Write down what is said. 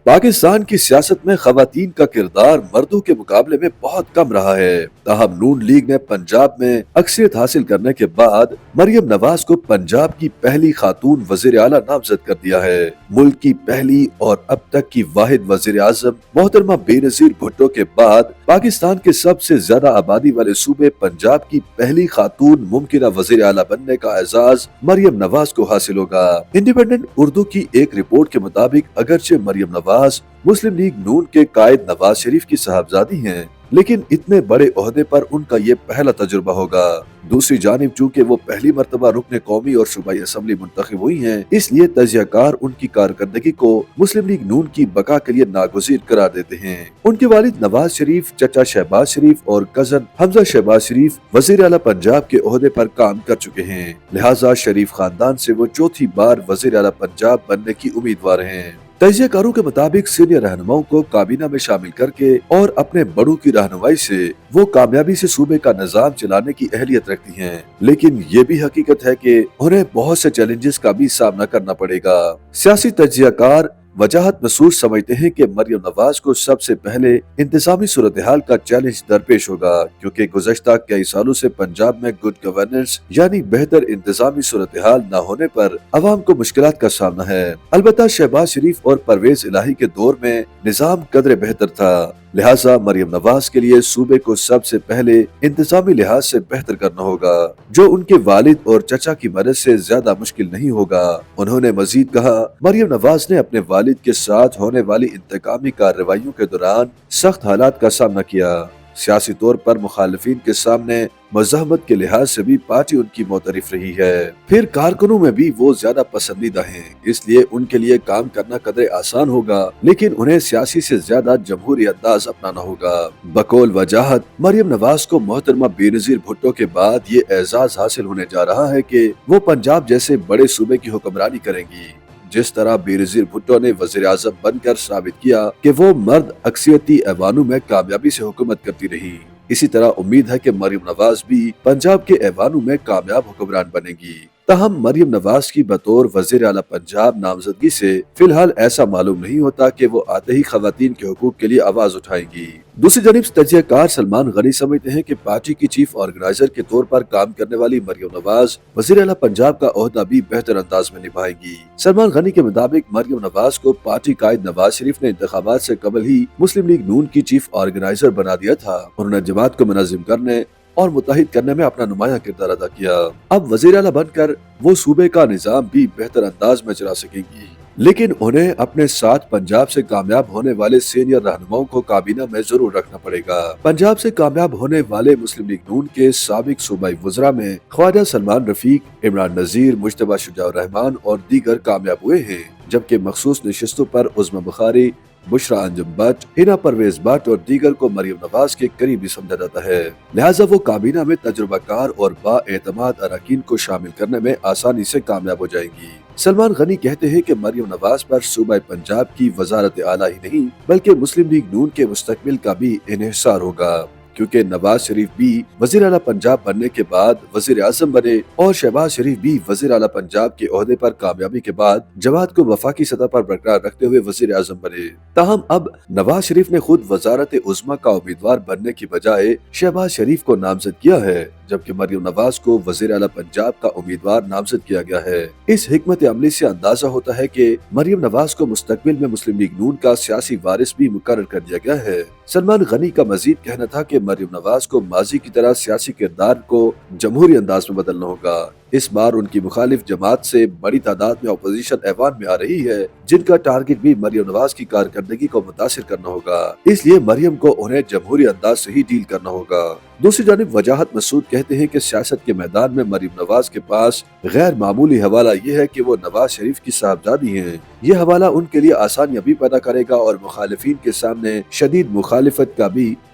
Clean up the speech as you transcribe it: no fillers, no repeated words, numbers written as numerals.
پاکستان کی سیاست میں خواتین کا کردار مردوں کے مقابلے میں بہت کم رہا ہے۔ تاہم نون لیگ نے پنجاب میں اکثریت حاصل کرنے کے بعد مریم نواز کو پنجاب کی پہلی خاتون وزیر اعلیٰ نامزد کر دیا ہے۔ ملک کی پہلی اور اب تک کی واحد وزیر اعظم محترمہ بے نظیر بھٹو کے بعد پاکستان کے سب سے زیادہ آبادی والے صوبے پنجاب کی پہلی خاتون ممکنہ وزیر اعلیٰ بننے کا اعزاز مریم نواز کو حاصل ہوگا۔ انڈیپینڈنٹ اردو کی ایک رپورٹ کے مطابق اگرچہ مریم نواز مسلم لیگ نون کے قائد نواز شریف کی صاحبزادی ہیں، لیکن اتنے بڑے عہدے پر ان کا یہ پہلا تجربہ ہوگا۔ دوسری جانب چونکہ وہ پہلی مرتبہ رکن قومی اور صوبائی اسمبلی منتخب ہوئی ہیں، اس لیے تجزیہ کار ان کی کارکردگی کو مسلم لیگ نون کی بقا کے لیے ناگزیر قرار دیتے ہیں۔ ان کے والد نواز شریف، چچا شہباز شریف اور کزن حمزہ شہباز شریف وزیر اعلیٰ پنجاب کے عہدے پر کام کر چکے ہیں، لہٰذا شریف خاندان سے وہ چوتھی بار وزیر اعلیٰ پنجاب بننے کی امیدوار ہیں۔ تجزیہ کاروں کے مطابق سینئر رہنماؤں کو کابینہ میں شامل کر کے اور اپنے بڑوں کی رہنمائی سے وہ کامیابی سے صوبے کا نظام چلانے کی اہلیت رکھتی ہیں، لیکن یہ بھی حقیقت ہے کہ انہیں بہت سے چیلنجز کا بھی سامنا کرنا پڑے گا۔ سیاسی تجزیہ کار وجاہت محسوس سمجھتے ہیں کہ مریم نواز کو سب سے پہلے انتظامی صورتحال کا چیلنج درپیش ہوگا، کیونکہ گزشتہ کئی سالوں سے پنجاب میں گڈ گورننس یعنی بہتر انتظامی صورتحال نہ ہونے پر عوام کو مشکلات کا سامنا ہے۔ البتہ شہباز شریف اور پرویز الہی کے دور میں نظام قدرے بہتر تھا، لہٰذا مریم نواز کے لیے صوبے کو سب سے پہلے انتظامی لحاظ سے بہتر کرنا ہوگا، جو ان کے والد اور چچا کی مدد سے زیادہ مشکل نہیں ہوگا۔ انہوں نے مزید کہا، مریم نواز نے اپنے والد کے ساتھ ہونے والی انتقامی کارروائیوں کے دوران سخت حالات کا سامنا کیا۔ سیاسی طور پر مخالفین کے سامنے مزاحمت کے لحاظ سے بھی پارٹی ان کی معترف رہی ہے، پھر کارکنوں میں بھی وہ زیادہ پسندیدہ ہیں، اس لیے ان کے لیے کام کرنا قدرے آسان ہوگا، لیکن انہیں سیاسی سے زیادہ جمہوری انداز اپنانا ہوگا۔ بقول وجاہت مریم نواز کو محترمہ بے نظیر بھٹو کے بعد یہ اعزاز حاصل ہونے جا رہا ہے کہ وہ پنجاب جیسے بڑے صوبے کی حکمرانی کریں گی۔ جس طرح بے نظیر بھٹو نے وزیر اعظم بن کر ثابت کیا کہ وہ مرد اکثریتی ایوانوں میں کامیابی سے حکومت کرتی رہی، اسی طرح امید ہے کہ مریم نواز بھی پنجاب کے ایوانوں میں کامیاب حکمران بنے گی۔ تاہم مریم نواز کی بطور وزیر اعلیٰ پنجاب نامزدگی سے فی الحال ایسا معلوم نہیں ہوتا کہ وہ آتے ہی خواتین کے حقوق کے لیے آواز اٹھائیں گی۔ دوسری جانب تجزیہ کار سلمان غنی سمجھتے ہیں کہ پارٹی کی چیف آرگنائزر کے طور پر کام کرنے والی مریم نواز وزیر اعلیٰ پنجاب کا عہدہ بھی بہتر انداز میں نبھائیں گی۔ سلمان غنی کے مطابق مریم نواز کو پارٹی قائد نواز شریف نے انتخابات سے قبل ہی مسلم لیگ نون کی چیف آرگنائزر بنا دیا تھا، انہوں نے جماعت کو منظم کرنے اور متحد کرنے میں اپنا نمایاں کردار ادا کیا۔ اب وزیر اعلیٰ بن کر وہ صوبے کا نظام بھی بہتر انداز میں چلا سکیں گی، لیکن انہیں اپنے ساتھ پنجاب سے کامیاب ہونے والے سینئر رہنماؤں کو کابینہ میں ضرور رکھنا پڑے گا۔ پنجاب سے کامیاب ہونے والے مسلم لیگ نون کے سابق صوبائی وزراء میں خواجہ سلمان رفیق، عمران نذیر، مجتبیٰ شجاع الرحمان اور دیگر کامیاب ہوئے ہیں، جبکہ مخصوص نشستوں پر عظمی بخاری، بشرا انجم بٹ، ہنا پرویز بٹ اور دیگر کو مریم نواز کے قریبی سمجھا جاتا ہے، لہٰذا وہ کابینہ میں تجربہ کار اور با اعتماد اراکین کو شامل کرنے میں آسانی سے کامیاب ہو جائیں گی۔ سلمان غنی کہتے ہیں کہ مریم نواز پر صوبہ پنجاب کی وزارت اعلیٰ ہی نہیں بلکہ مسلم لیگ نون کے مستقبل کا بھی انحصار ہوگا، کیونکہ نواز شریف بھی وزیر اعلیٰ پنجاب بننے کے بعد وزیر اعظم بنے اور شہباز شریف بھی وزیر اعلیٰ پنجاب کے عہدے پر کامیابی کے بعد جماعت کو وفاقی سطح پر برقرار رکھتے ہوئے وزیر اعظم بنے۔ تاہم اب نواز شریف نے خود وزارت عظمیٰ کا امیدوار بننے کی بجائے شہباز شریف کو نامزد کیا ہے، جبکہ مریم نواز کو وزیر اعلیٰ پنجاب کا امیدوار نامزد کیا گیا ہے۔ اس حکمت عملی سے اندازہ ہوتا ہے کہ مریم نواز کو مستقبل میں مسلم لیگ نون کا سیاسی وارث بھی مقرر کر دیا گیا ہے۔ سلمان غنی کا مزید کہنا تھا کہ مریم نواز کو ماضی کی طرح سیاسی کردار کو جمہوری انداز میں بدلنا ہوگا۔ اس بار ان کی مخالف جماعت سے بڑی تعداد میں اپوزیشن ایوان میں آ رہی ہے، جن کا ٹارگٹ بھی مریم نواز کی کارکردگی کو متاثر کرنا ہوگا، اس لیے مریم کو انہیں جمہوری انداز سے ہی ڈیل کرنا ہوگا۔ دوسری جانب وجاہت مسعود کہتے ہیں کہ سیاست کے میدان میں مریم نواز کے پاس غیر معمولی حوالہ یہ ہے کہ وہ نواز شریف کی صاحبزادی ہیں۔ یہ حوالہ ان کے لیے آسانیاں بھی پیدا کرے گا اور مخالفین کے سامنے شدید مخالفت کا بھی